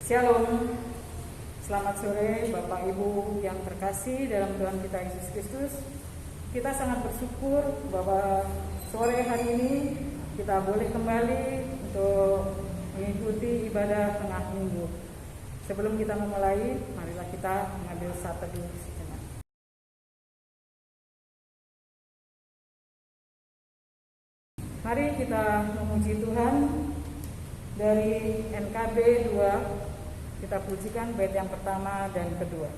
Shalom, selamat sore Bapak Ibu yang terkasih dalam Tuhan kita Yesus Kristus. Kita sangat bersyukur bahwa sore hari ini kita boleh kembali untuk mengikuti ibadah tengah minggu. Sebelum kita memulai, marilah kita mengambil saat teduh sejenak. Mari kita memuji Tuhan dari NKB 2. Kita pujikan bait yang pertama dan kedua.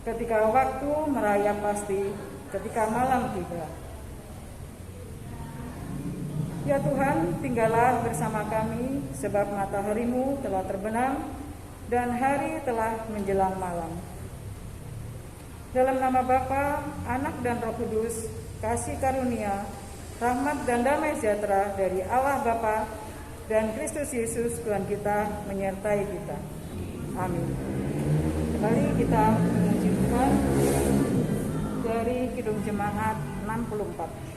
Ketika waktu merayap pasti, ketika malam tiba. Ya Tuhan, tinggallah bersama kami, sebab matahari-Mu telah terbenam dan hari telah menjelang malam. Dalam nama Bapa, Anak dan Roh Kudus, kasih karunia, rahmat dan damai sejahtera dari Allah Bapa dan Kristus Yesus Tuhan kita menyertai kita. Amin. Kembali kita memuji Tuhan dari Kidung Jemaat 64.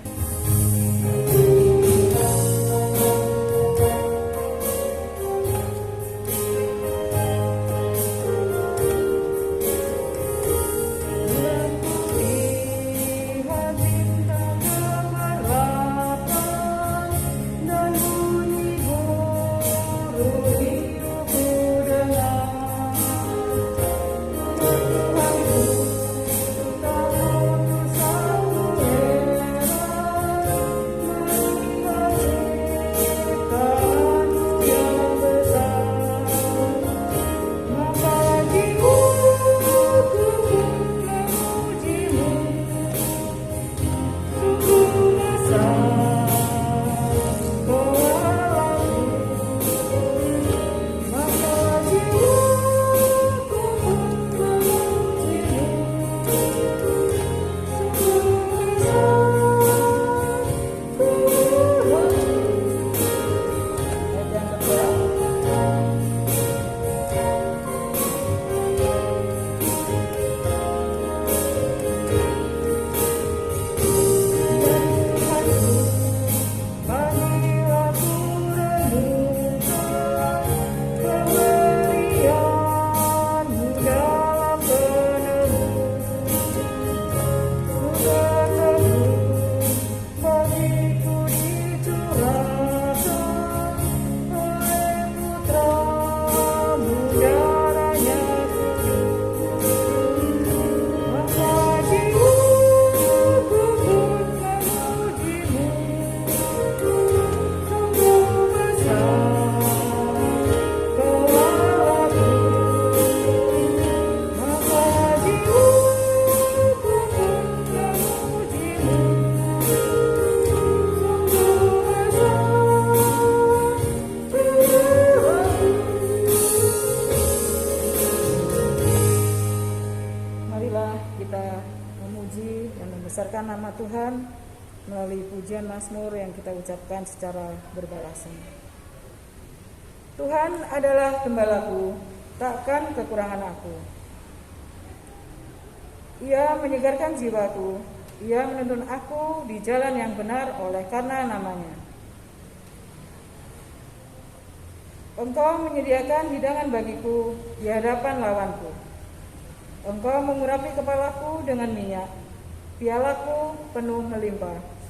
membesarkan nama Tuhan melalui pujian Mazmur yang kita ucapkan secara berbalasan. Tuhan adalah gembalaku, takkan kekurangan aku. Ia menyegarkan jiwaku, ia menuntun aku di jalan yang benar oleh karena namanya. Engkau menyediakan hidangan bagiku di hadapan lawanku. Engkau mengurapi kepalaku dengan minyak, pialaku penuh melimpah.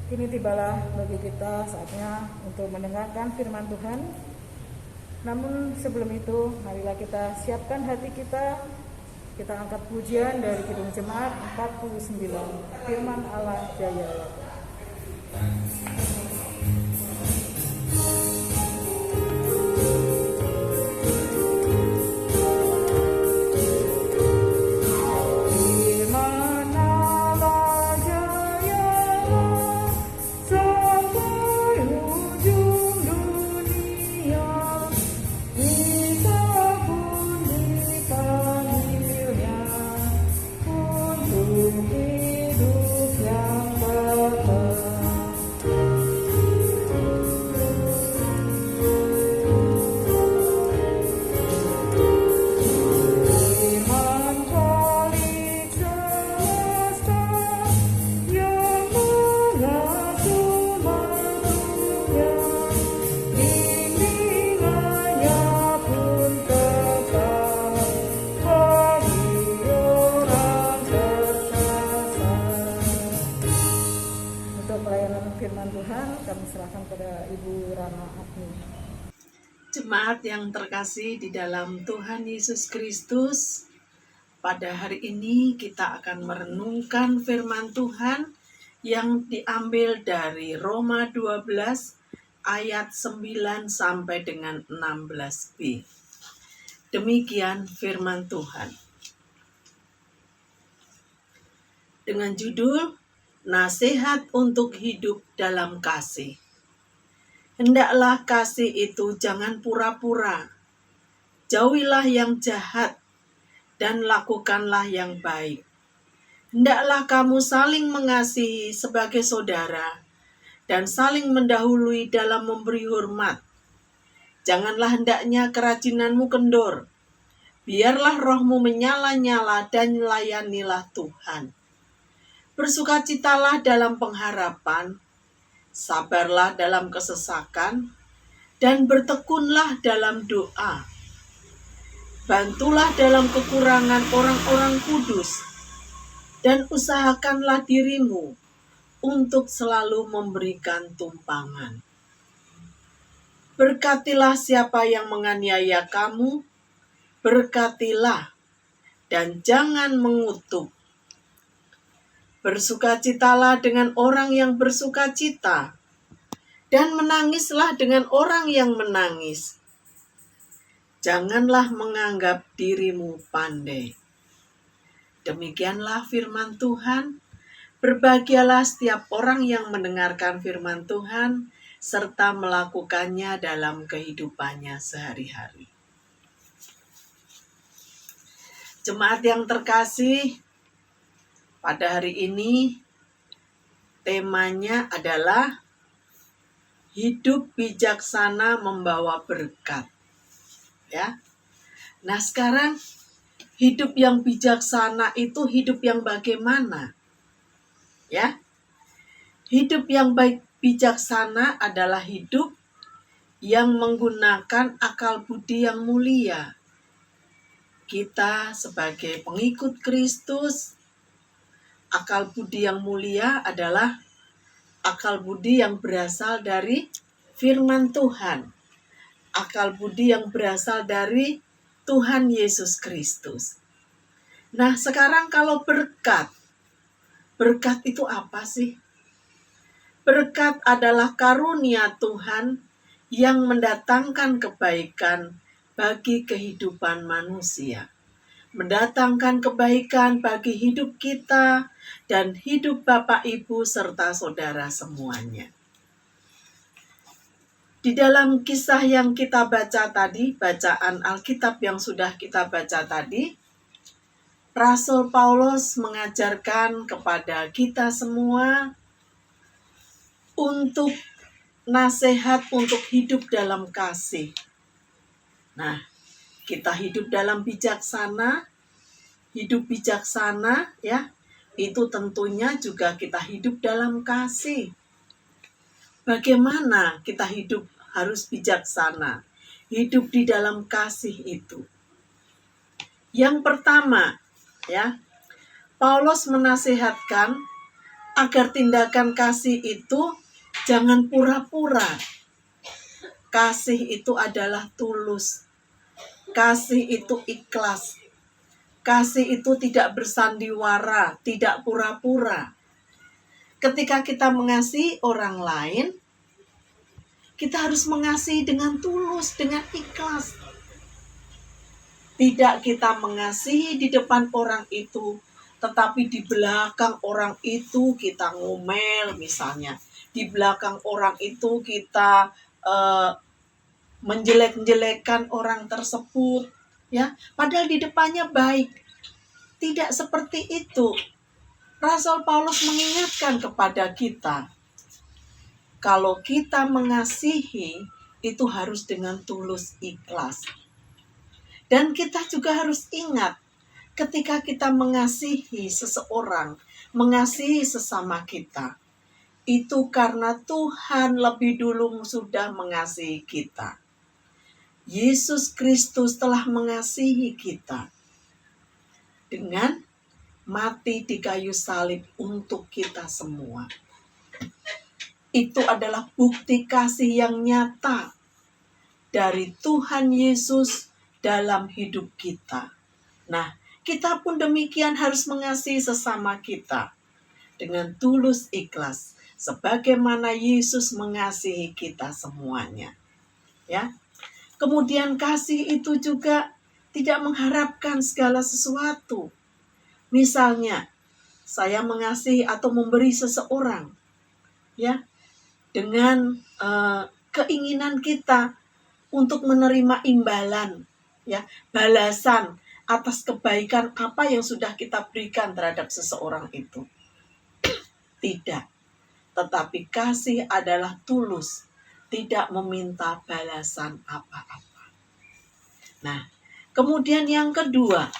Kini tibalah bagi kita saatnya untuk mendengarkan firman Tuhan. Namun sebelum itu, marilah kita siapkan hati kita. Kita angkat pujian dari Kidung Jemaat 49, Firman Allah Jaya. Jemaat yang terkasih di dalam Tuhan Yesus Kristus, pada hari ini kita akan merenungkan firman Tuhan yang diambil dari Roma 12 ayat 9 sampai dengan 16b. Demikian firman Tuhan. Dengan judul Nasihat untuk Hidup dalam Kasih. Hendaklah kasih itu jangan pura-pura. Jauhilah yang jahat dan lakukanlah yang baik. Hendaklah kamu saling mengasihi sebagai saudara dan saling mendahului dalam memberi hormat. Janganlah hendaknya kerajinanmu kendor. Biarlah rohmu menyala-nyala dan layanilah Tuhan. Bersukacitalah dalam pengharapan, sabarlah dalam kesesakan, dan bertekunlah dalam doa. Bantulah dalam kekurangan orang-orang kudus, dan usahakanlah dirimu untuk selalu memberikan tumpangan. Berkatilah siapa yang menganiaya kamu, berkatilah, dan jangan mengutuk. Bersukacitalah dengan orang yang bersukacita, dan menangislah dengan orang yang menangis. Janganlah menganggap dirimu pandai. Demikianlah firman Tuhan. Berbahagialah setiap orang yang mendengarkan firman Tuhan, serta melakukannya dalam kehidupannya sehari-hari. Jemaat yang terkasih, pada hari ini temanya adalah hidup bijaksana membawa berkat. Ya. Nah, sekarang hidup yang bijaksana itu hidup yang bagaimana? Ya. Hidup yang baik bijaksana adalah hidup yang menggunakan akal budi yang mulia. Kita sebagai pengikut Kristus, akal budi yang mulia adalah akal budi yang berasal dari firman Tuhan. Akal budi yang berasal dari Tuhan Yesus Kristus. Nah, sekarang kalau berkat itu apa sih? Berkat adalah karunia Tuhan yang mendatangkan kebaikan bagi kehidupan manusia. Mendatangkan kebaikan bagi hidup kita dan hidup Bapak, Ibu, serta saudara semuanya. Di dalam kisah yang kita baca tadi, bacaan Alkitab yang sudah kita baca tadi, Rasul Paulus mengajarkan kepada kita semua untuk nasihat untuk hidup dalam kasih. Nah, kita hidup bijaksana ya. Itu tentunya juga kita hidup dalam kasih. Bagaimana kita hidup harus bijaksana? Hidup di dalam kasih itu. Yang pertama, ya, Paulus menasihatkan agar tindakan kasih itu jangan pura-pura. Kasih itu adalah tulus. Kasih itu ikhlas. Kasih itu tidak bersandiwara, tidak pura-pura. Ketika kita mengasihi orang lain, kita harus mengasihi dengan tulus, dengan ikhlas. Tidak kita mengasihi di depan orang itu, tetapi di belakang orang itu kita ngomel misalnya. Di belakang orang itu kita menjelek-jelekkan orang tersebut, ya. Padahal di depannya baik. Tidak seperti itu. Rasul Paulus mengingatkan kepada kita, kalau kita mengasihi itu harus dengan tulus ikhlas. Dan kita juga harus ingat, ketika kita mengasihi seseorang, mengasihi sesama kita, itu karena Tuhan lebih dulu sudah mengasihi kita. Yesus Kristus telah mengasihi kita dengan mati di kayu salib untuk kita semua. Itu adalah bukti kasih yang nyata dari Tuhan Yesus dalam hidup kita. Nah, kita pun demikian harus mengasihi sesama kita dengan tulus ikhlas, sebagaimana Yesus mengasihi kita semuanya. Ya. Kemudian kasih itu juga tidak mengharapkan segala sesuatu. Misalnya, saya mengasihi atau memberi seseorang, ya, dengan keinginan kita untuk menerima imbalan, ya, balasan atas kebaikan apa yang sudah kita berikan terhadap seseorang itu. Tidak. Tetapi kasih adalah tulus, tidak meminta balasan apa-apa. Nah, kemudian yang kedua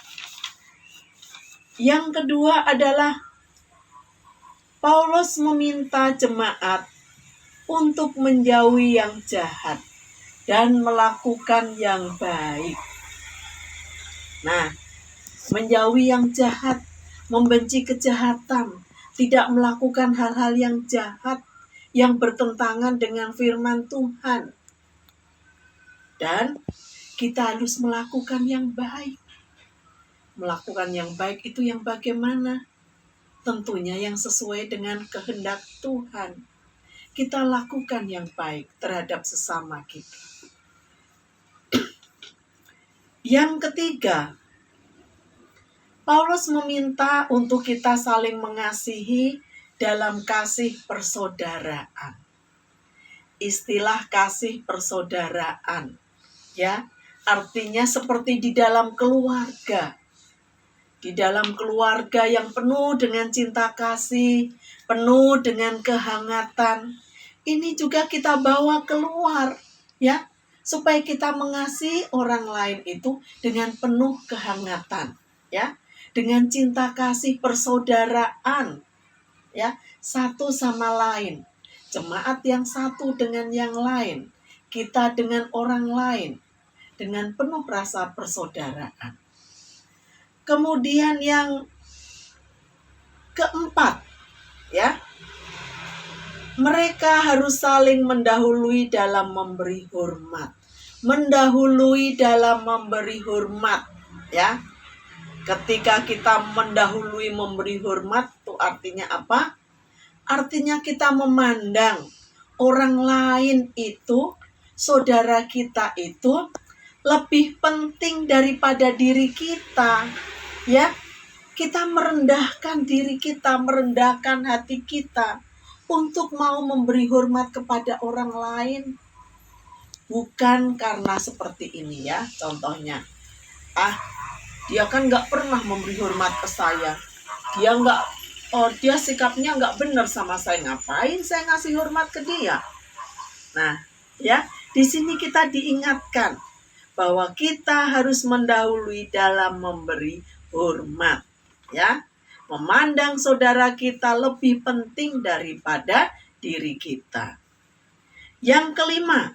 adalah Paulus meminta jemaat untuk menjauhi yang jahat dan melakukan yang baik. Nah, menjauhi yang jahat, membenci kejahatan, tidak melakukan hal-hal yang jahat, yang bertentangan dengan firman Tuhan. Dan kita harus melakukan yang baik. Melakukan yang baik itu yang bagaimana? Tentunya yang sesuai dengan kehendak Tuhan. Kita lakukan yang baik terhadap sesama kita. Yang ketiga, Paulus meminta untuk kita saling mengasihi dalam kasih persaudaraan. Istilah kasih persaudaraan, ya, artinya seperti di dalam keluarga. Di dalam keluarga yang penuh dengan cinta kasih, penuh dengan kehangatan. Ini juga kita bawa keluar, ya, supaya kita mengasihi orang lain itu dengan penuh kehangatan, ya, dengan cinta kasih persaudaraan, ya, satu sama lain. Jemaat yang satu dengan yang lain, kita dengan orang lain, dengan penuh rasa persaudaraan. Kemudian yang keempat, ya, mereka harus saling mendahului dalam memberi hormat. Mendahului dalam memberi hormat, ya. Ketika kita mendahului memberi hormat, itu artinya apa? Artinya kita memandang orang lain itu, saudara kita itu, lebih penting daripada diri kita. Ya, kita merendahkan diri kita, merendahkan hati kita untuk mau memberi hormat kepada orang lain. Bukan karena seperti ini, ya, contohnya. Dia kan gak pernah memberi hormat ke saya. Dia sikapnya gak benar sama saya. Ngapain saya ngasih hormat ke dia? Nah, ya, di sini kita diingatkan bahwa kita harus mendahului dalam memberi hormat, ya. Memandang saudara kita lebih penting daripada diri kita. Yang kelima,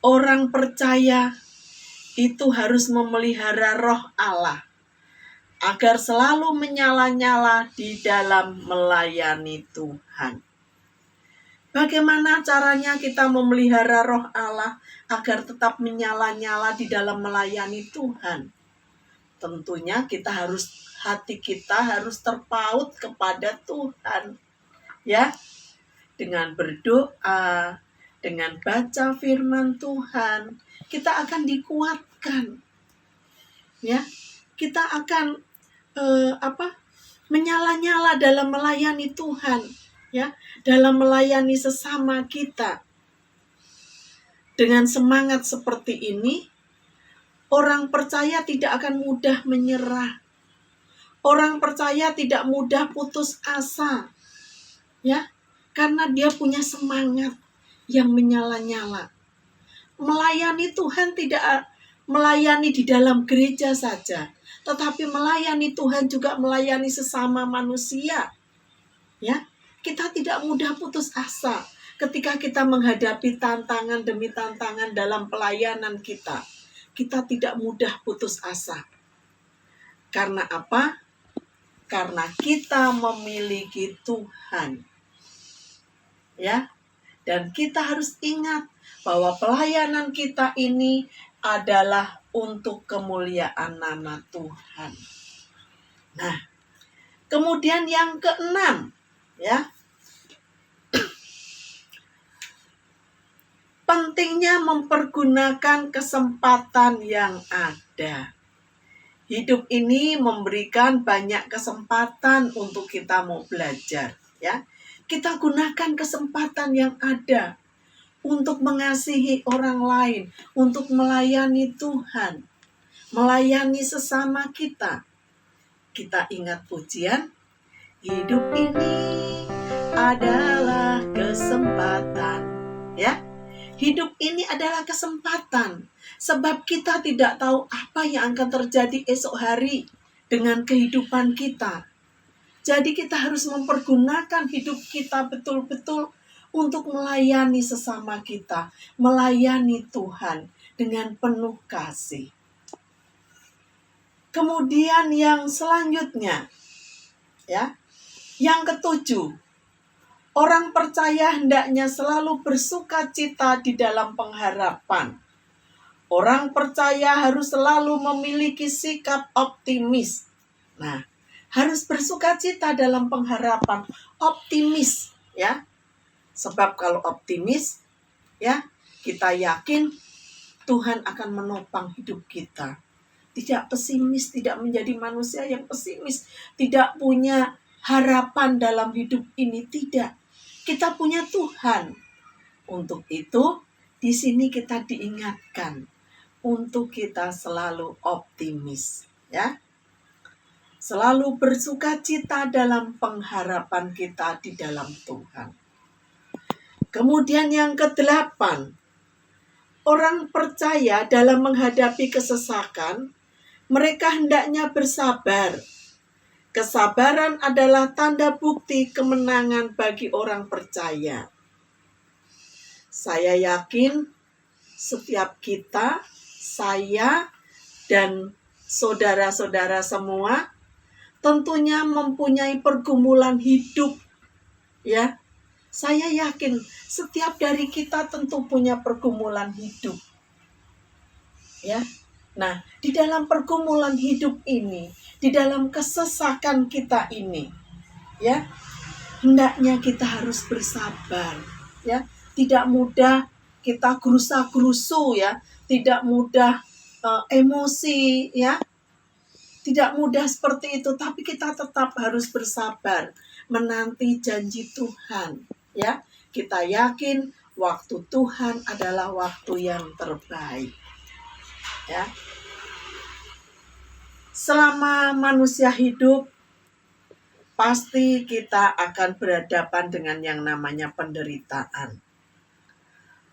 orang percaya itu harus memelihara roh Allah agar selalu menyala-nyala di dalam melayani Tuhan. Bagaimana caranya kita memelihara roh Allah agar tetap menyala-nyala di dalam melayani Tuhan? Tentunya hati kita harus terpaut kepada Tuhan, ya, dengan berdoa, dengan baca firman Tuhan, kita akan dikuatkan, ya, kita akan menyala-nyala dalam melayani Tuhan, ya, dalam melayani sesama kita. Dengan semangat seperti ini, orang percaya tidak akan mudah menyerah. Orang percaya tidak mudah putus asa, ya, karena dia punya semangat yang menyala-nyala. Melayani Tuhan tidak melayani di dalam gereja saja, tetapi melayani Tuhan juga melayani sesama manusia. Ya, kita tidak mudah putus asa ketika kita menghadapi tantangan demi tantangan dalam pelayanan kita. Kita tidak mudah putus asa. Karena apa? Karena kita memiliki Tuhan. Ya. Dan kita harus ingat bahwa pelayanan kita ini adalah untuk kemuliaan nama Tuhan. Nah, kemudian yang keenam, ya. Pentingnya mempergunakan kesempatan yang ada. Hidup ini memberikan banyak kesempatan untuk kita mau belajar, ya. Kita gunakan kesempatan yang ada untuk mengasihi orang lain, untuk melayani Tuhan, melayani sesama kita. Kita ingat pujian, hidup ini adalah kesempatan, ya. Hidup ini adalah kesempatan, sebab kita tidak tahu apa yang akan terjadi esok hari dengan kehidupan kita. Jadi kita harus mempergunakan hidup kita betul-betul untuk melayani sesama kita, melayani Tuhan dengan penuh kasih. Kemudian yang selanjutnya, ya, yang ketujuh, orang percaya hendaknya selalu bersukacita di dalam pengharapan. Orang percaya harus selalu memiliki sikap optimis. Nah, harus bersukacita dalam pengharapan, optimis, ya. Sebab kalau optimis, ya, kita yakin Tuhan akan menopang hidup kita. Tidak pesimis, tidak menjadi manusia yang pesimis, tidak punya harapan dalam hidup ini, tidak. Kita punya Tuhan. Untuk itu, di sini kita diingatkan untuk kita selalu optimis, ya. Selalu bersukacita dalam pengharapan kita di dalam Tuhan. Kemudian yang ke-8, orang percaya dalam menghadapi kesesakan, mereka hendaknya bersabar. Kesabaran adalah tanda bukti kemenangan bagi orang percaya. Saya yakin setiap kita, saya dan saudara-saudara semua tentunya mempunyai pergumulan hidup, ya. Saya yakin setiap dari kita tentu punya pergumulan hidup, ya. Nah, di dalam pergumulan hidup ini, di dalam kesesakan kita ini, ya, hendaknya kita harus bersabar, ya. Tidak mudah kita gerusa-gerusu, ya. Tidak mudah emosi, ya. Tidak mudah seperti itu, tapi kita tetap harus bersabar menanti janji Tuhan, ya. Kita yakin waktu Tuhan adalah waktu yang terbaik, ya. Selama manusia hidup, pasti kita akan berhadapan dengan yang namanya penderitaan.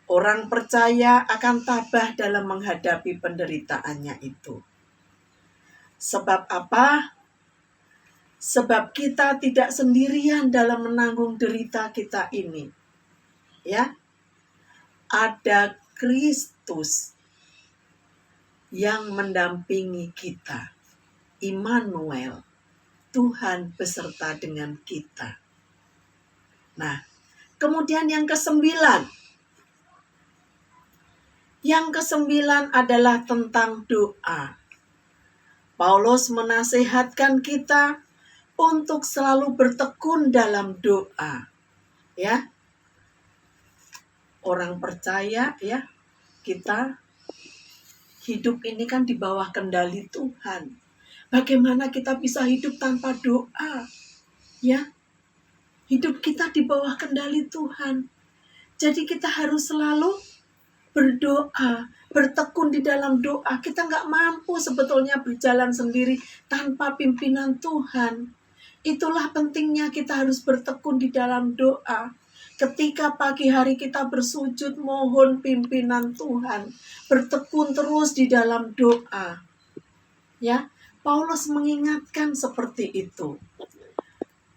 Orang percaya akan tabah dalam menghadapi penderitaannya itu. Sebab apa? Sebab kita tidak sendirian dalam menanggung derita kita ini. Ya. Ada Kristus yang mendampingi kita. Immanuel, Tuhan beserta dengan kita. Nah, kemudian yang ke-9. Yang ke-9 adalah tentang doa. Paulus menasihatkan kita untuk selalu bertekun dalam doa. Ya. Orang percaya ya, kita hidup ini kan di bawah kendali Tuhan. Bagaimana kita bisa hidup tanpa doa? Ya. Hidup kita di bawah kendali Tuhan. Jadi kita harus selalu berdoa, bertekun di dalam doa. Kita nggak mampu sebetulnya berjalan sendiri tanpa pimpinan Tuhan. Itulah pentingnya kita harus bertekun di dalam doa. Ketika pagi hari kita bersujud mohon pimpinan Tuhan, bertekun terus di dalam doa. Ya, Paulus mengingatkan seperti itu.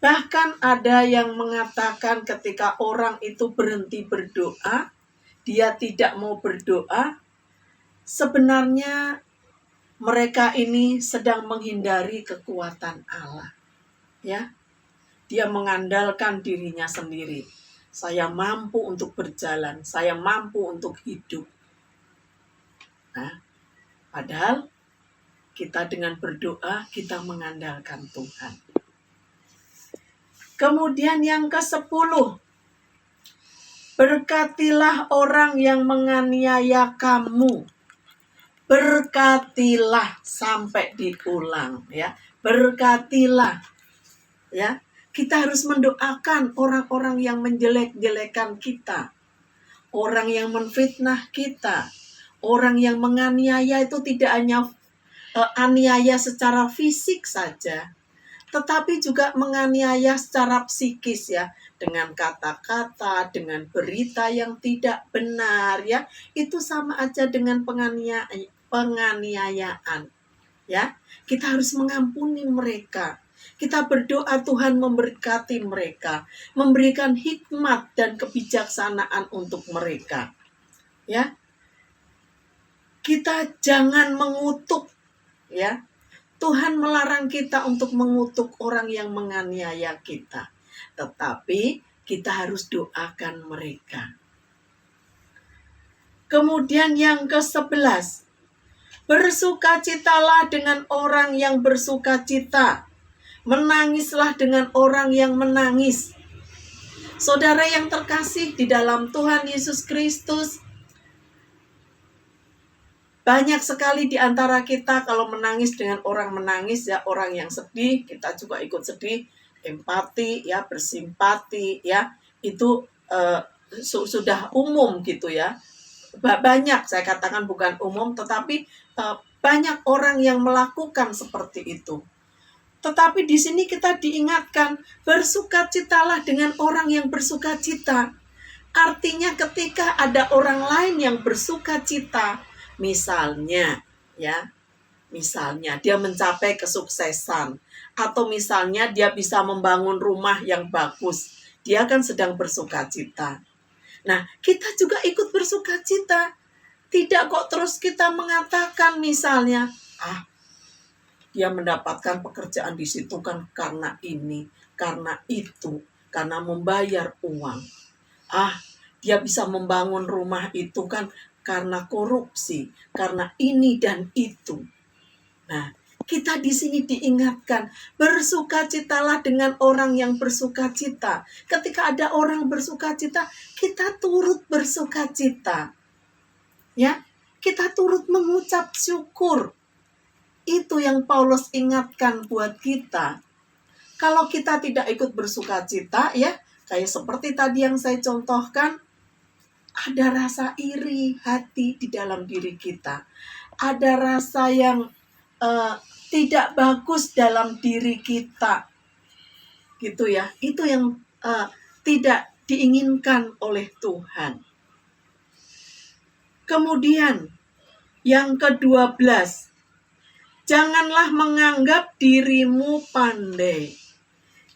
Bahkan ada yang mengatakan ketika orang itu berhenti berdoa, dia tidak mau berdoa, sebenarnya mereka ini sedang menghindari kekuatan Allah. Ya, dia mengandalkan dirinya sendiri. Saya mampu untuk berjalan, saya mampu untuk hidup. Nah, padahal kita dengan berdoa, kita mengandalkan Tuhan. Kemudian yang ke-10, berkatilah orang yang menganiaya kamu. Berkatilah sampai diulang ya. Berkatilah ya. Kita harus mendoakan orang-orang yang menjelek-jelekan kita. Orang yang menfitnah kita. Orang yang menganiaya itu tidak hanya aniaya secara fisik saja, tetapi juga menganiaya secara psikis ya. Dengan kata-kata, dengan berita yang tidak benar ya. Itu sama aja dengan penganiayaan. Ya, kita harus mengampuni mereka. Kita berdoa Tuhan memberkati mereka, memberikan hikmat dan kebijaksanaan untuk mereka. Ya. Kita jangan mengutuk ya. Tuhan melarang kita untuk mengutuk orang yang menganiaya kita. Tetapi kita harus doakan mereka. Kemudian yang ke-11, bersukacitalah dengan orang yang bersukacita. Menangislah dengan orang yang menangis. Saudara yang terkasih di dalam Tuhan Yesus Kristus, banyak sekali di antara kita kalau menangis dengan orang menangis ya, orang yang sedih, kita juga ikut sedih, empati ya, bersimpati ya, itu sudah umum gitu ya. Banyak, saya katakan bukan umum, tetapi banyak orang yang melakukan seperti itu. Tetapi di sini kita diingatkan, bersukacitalah dengan orang yang bersukacita. Artinya ketika ada orang lain yang bersukacita, misalnya dia mencapai kesuksesan, atau misalnya dia bisa membangun rumah yang bagus, dia kan sedang bersukacita. Nah, kita juga ikut bersukacita. Tidak kok terus kita mengatakan misalnya, dia mendapatkan pekerjaan di situ kan karena ini, karena itu, karena membayar uang. Dia bisa membangun rumah itu kan karena korupsi, karena ini dan itu. Nah, kita di sini diingatkan, bersukacitalah dengan orang yang bersukacita. Ketika ada orang bersukacita, kita turut bersukacita. Ya, kita turut mengucap syukur. Itu yang Paulus ingatkan buat kita. Kalau kita tidak ikut bersukacita ya, kayak seperti tadi yang saya contohkan, ada rasa iri hati di dalam diri kita. Ada rasa yang tidak bagus dalam diri kita. gitu ya. Itu yang tidak diinginkan oleh Tuhan. Kemudian yang ke-12, janganlah menganggap dirimu pandai.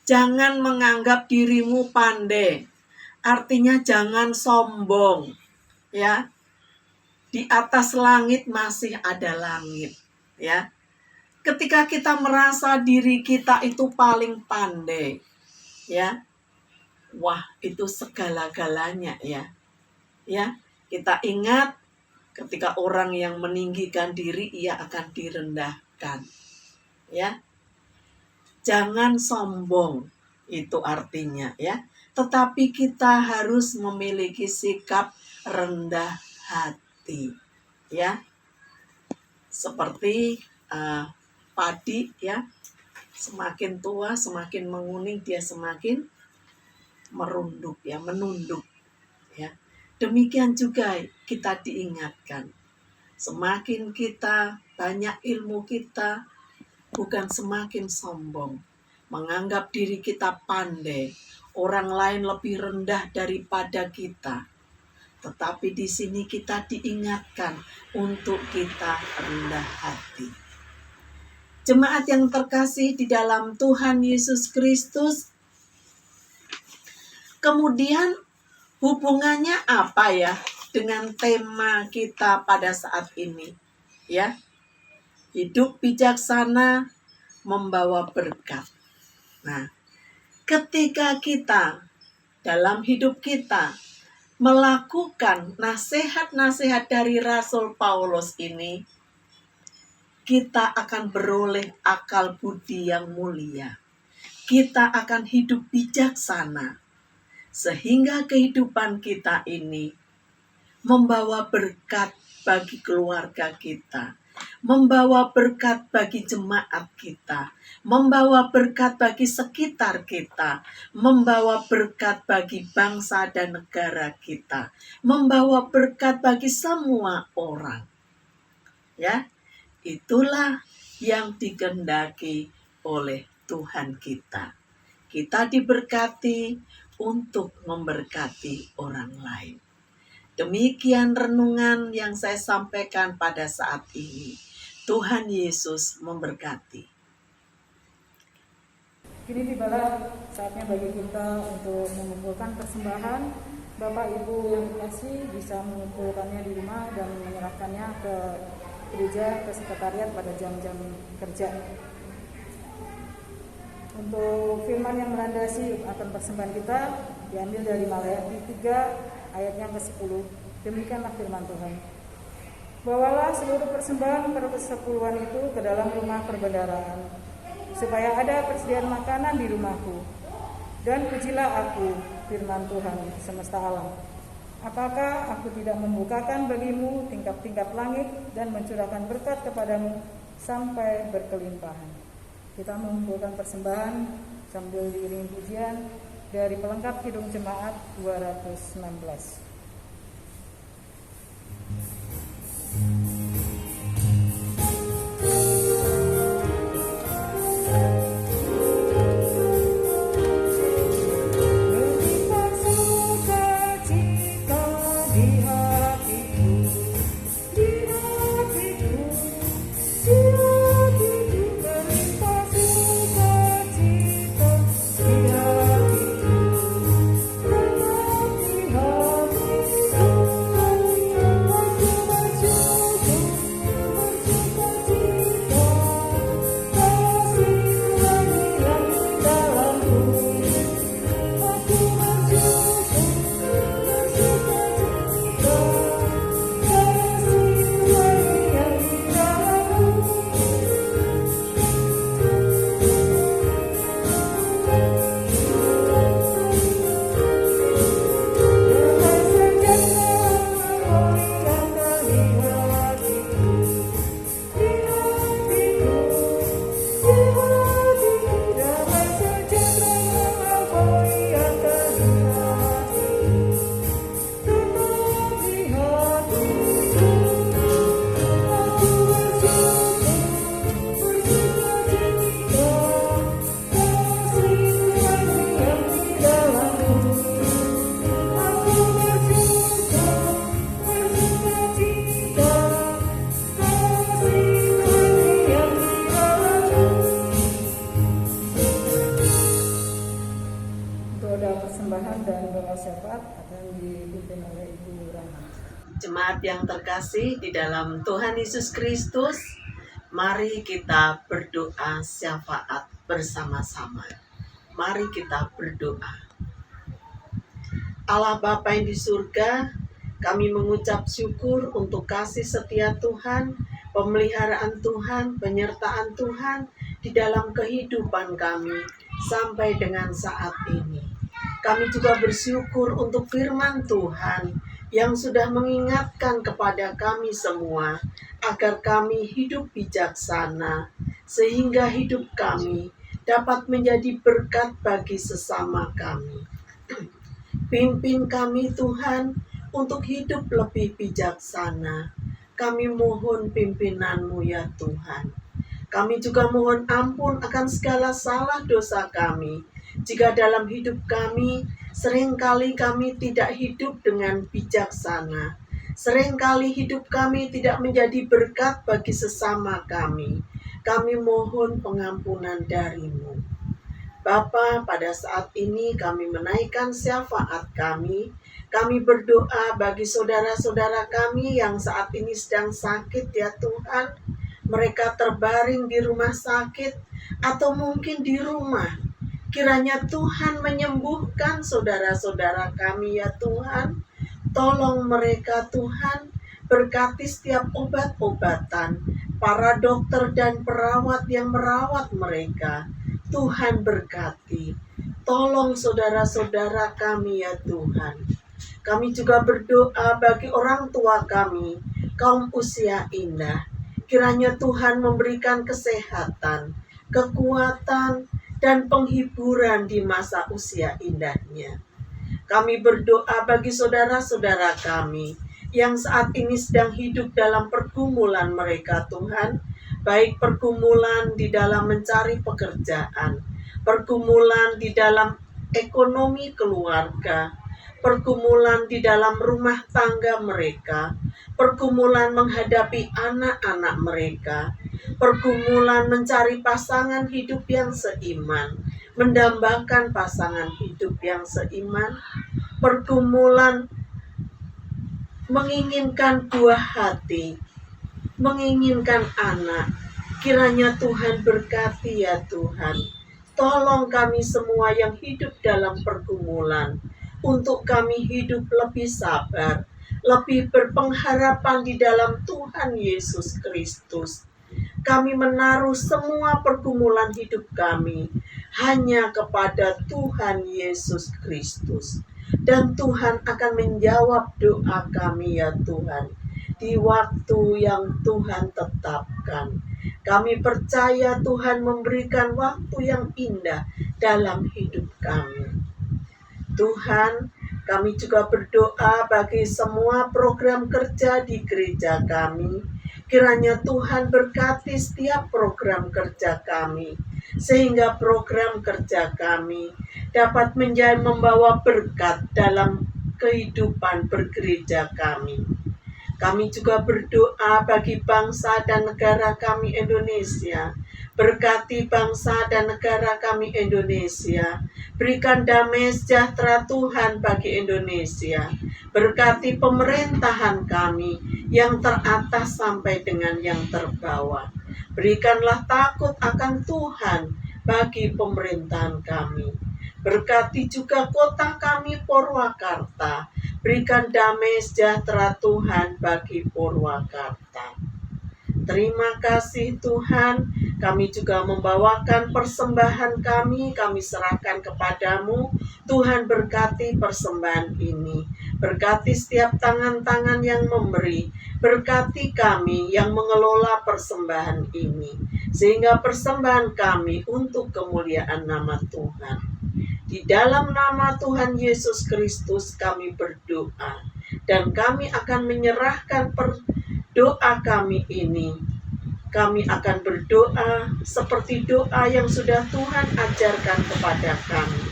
Jangan menganggap dirimu pandai. Artinya jangan sombong, ya. Di atas langit masih ada langit, ya. Ketika kita merasa diri kita itu paling pandai, ya. Wah, itu segala-galanya, ya. Ya, kita ingat ketika orang yang meninggikan diri, ia akan direndahkan. Ya. Jangan sombong, itu artinya, ya. Tetapi kita harus memiliki sikap rendah hati, ya. Seperti padi, ya. Semakin tua, semakin menguning, dia semakin merunduk, ya, menunduk, ya. Demikian juga kita diingatkan. Semakin kita banyak ilmu kita, bukan semakin sombong. Menganggap diri kita pandai, orang lain lebih rendah daripada kita. Tetapi di sini kita diingatkan untuk kita rendah hati. Jemaat yang terkasih di dalam Tuhan Yesus Kristus, kemudian hubungannya apa ya dengan tema kita pada saat ini? Ya, hidup bijaksana membawa berkat. Nah, ketika kita dalam hidup kita melakukan nasihat-nasihat dari Rasul Paulus ini, kita akan beroleh akal budi yang mulia. Kita akan hidup bijaksana. Sehingga kehidupan kita ini membawa berkat bagi keluarga kita, membawa berkat bagi jemaat kita, membawa berkat bagi sekitar kita, membawa berkat bagi bangsa dan negara kita, membawa berkat bagi semua orang. Ya, itulah yang dikehendaki oleh Tuhan kita. Kita diberkati untuk memberkati orang lain. Demikian renungan yang saya sampaikan pada saat ini. Tuhan Yesus memberkati. Kini tibalah saatnya bagi kita untuk mengumpulkan persembahan. Bapak Ibu yang dikasih bisa mengumpulkannya di rumah dan menyerahkannya ke gereja, ke sekretariat pada jam-jam kerja. Untuk firman yang melandasi akan persembahan kita diambil dari Maleakhi 3 ayatnya ke-10. Demikianlah firman Tuhan. Bawalah seluruh persembahan persepuluhan itu ke dalam rumah perbendaharaan, supaya ada persediaan makanan di rumahku. Dan pujilah aku, firman Tuhan semesta alam. Apakah aku tidak membukakan bagimu tingkap-tingkap langit dan mencurahkan berkat kepadamu sampai berkelimpahan. Kita mengumpulkan persembahan sambil diiringi pujian dari pelengkap Kidung Jemaat 216. dan doa syafaat akan dipimpin oleh Ibu Rana. Jemaat yang terkasih di dalam Tuhan Yesus Kristus, mari kita berdoa syafaat bersama-sama. Mari kita berdoa. Allah Bapa yang di surga, kami mengucap syukur untuk kasih setia Tuhan, pemeliharaan Tuhan, penyertaan Tuhan di dalam kehidupan kami sampai dengan saat ini. Kami juga bersyukur untuk firman Tuhan yang sudah mengingatkan kepada kami semua agar kami hidup bijaksana, sehingga hidup kami dapat menjadi berkat bagi sesama kami. Pimpin kami Tuhan untuk hidup lebih bijaksana. Kami mohon pimpinan-Mu ya Tuhan. Kami juga mohon ampun akan segala salah dosa kami. Jika dalam hidup kami, seringkali kami tidak hidup dengan bijaksana. Seringkali hidup kami tidak menjadi berkat bagi sesama kami. Kami mohon pengampunan dari-Mu. Bapa, pada saat ini kami menaikkan syafaat kami. Kami berdoa bagi saudara-saudara kami yang saat ini sedang sakit ya Tuhan. Mereka terbaring di rumah sakit atau mungkin di rumah. Kiranya Tuhan menyembuhkan saudara-saudara kami ya Tuhan. Tolong mereka Tuhan, berkati setiap obat-obatan, para dokter dan perawat yang merawat mereka. Tuhan berkati, tolong saudara-saudara kami ya Tuhan. Kami juga berdoa bagi orang tua kami, kaum usia indah. Kiranya Tuhan memberikan kesehatan, kekuatan, dan penghiburan di masa usia indahnya. Kami berdoa bagi saudara-saudara kami yang saat ini sedang hidup dalam pergumulan mereka Tuhan, baik pergumulan di dalam mencari pekerjaan, pergumulan di dalam ekonomi keluarga, pergumulan di dalam rumah tangga mereka, pergumulan menghadapi anak-anak mereka, pergumulan mencari pasangan hidup yang seiman, mendambakan pasangan hidup yang seiman, pergumulan menginginkan buah hati, menginginkan anak. Kiranya Tuhan berkati ya Tuhan. Tolong kami semua yang hidup dalam pergumulan, untuk kami hidup lebih sabar, lebih berpengharapan di dalam Tuhan Yesus Kristus. Kami menaruh semua pergumulan hidup kami hanya kepada Tuhan Yesus Kristus. Dan Tuhan akan menjawab doa kami ya Tuhan, di waktu yang Tuhan tetapkan. Kami percaya Tuhan memberikan waktu yang indah dalam hidup kami. Tuhan, kami juga berdoa bagi semua program kerja di gereja kami. Kiranya Tuhan berkati setiap program kerja kami, sehingga program kerja kami dapat membawa berkat dalam kehidupan bergereja kami. Kami juga berdoa bagi bangsa dan negara kami Indonesia. Berkati bangsa dan negara kami Indonesia. Berikan damai sejahtera Tuhan bagi Indonesia. Berkati pemerintahan kami yang teratas sampai dengan yang terbawah. Berikanlah takut akan Tuhan bagi pemerintahan kami. Berkati juga kota kami Purwakarta. Berikan damai sejahtera Tuhan bagi Purwakarta. Terima kasih Tuhan, kami juga membawakan persembahan kami serahkan kepadamu. Tuhan berkati persembahan ini. Berkati setiap tangan-tangan yang memberi. Berkati kami yang mengelola persembahan ini. Sehingga persembahan kami untuk kemuliaan nama Tuhan. Di dalam nama Tuhan Yesus Kristus kami berdoa. Dan kami akan menyerahkan doa kami ini. Kami akan berdoa seperti doa yang sudah Tuhan ajarkan kepada kami.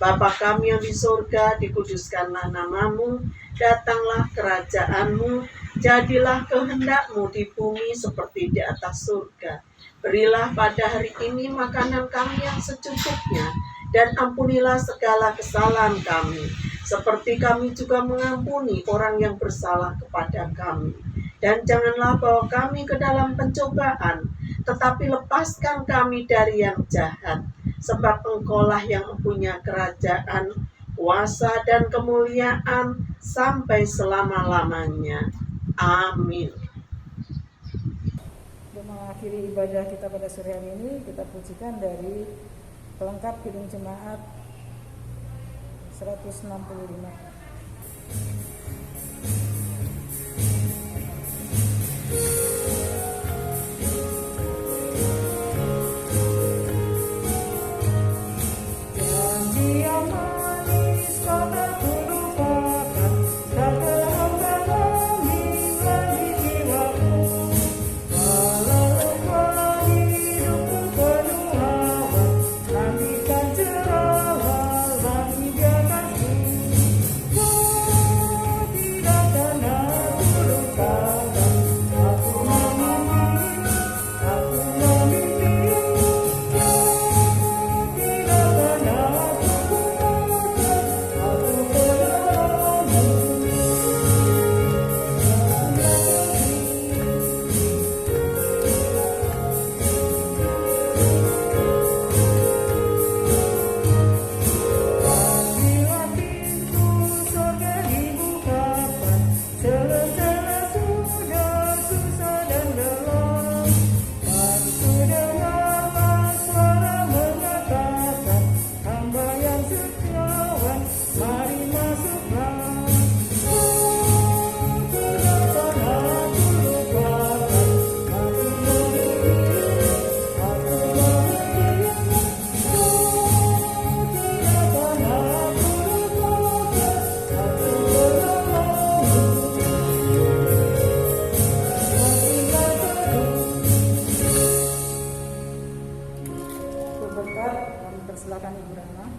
Bapa kami yang di surga, dikuduskanlah namamu, datanglah kerajaanmu, jadilah kehendakmu di bumi seperti di atas surga. Berilah pada hari ini makanan kami yang secukupnya, dan ampunilah segala kesalahan kami, seperti kami juga mengampuni orang yang bersalah kepada kami. Dan janganlah bawa kami ke dalam pencobaan, tetapi lepaskan kami dari yang jahat. Sebab Engkaulah yang mempunyai kerajaan, kuasa, dan kemuliaan sampai selama-lamanya. Amin. Untuk mengakhiri ibadah kita pada sore hari ini, kita pujikan dari pelengkap Kidung Jemaat 165.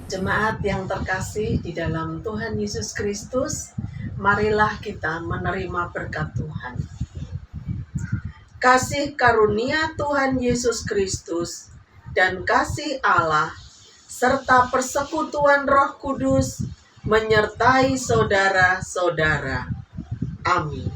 Jemaat yang terkasih di dalam Tuhan Yesus Kristus, marilah kita menerima berkat Tuhan. Kasih karunia Tuhan Yesus Kristus dan kasih Allah serta persekutuan Roh Kudus menyertai saudara-saudara. Amin.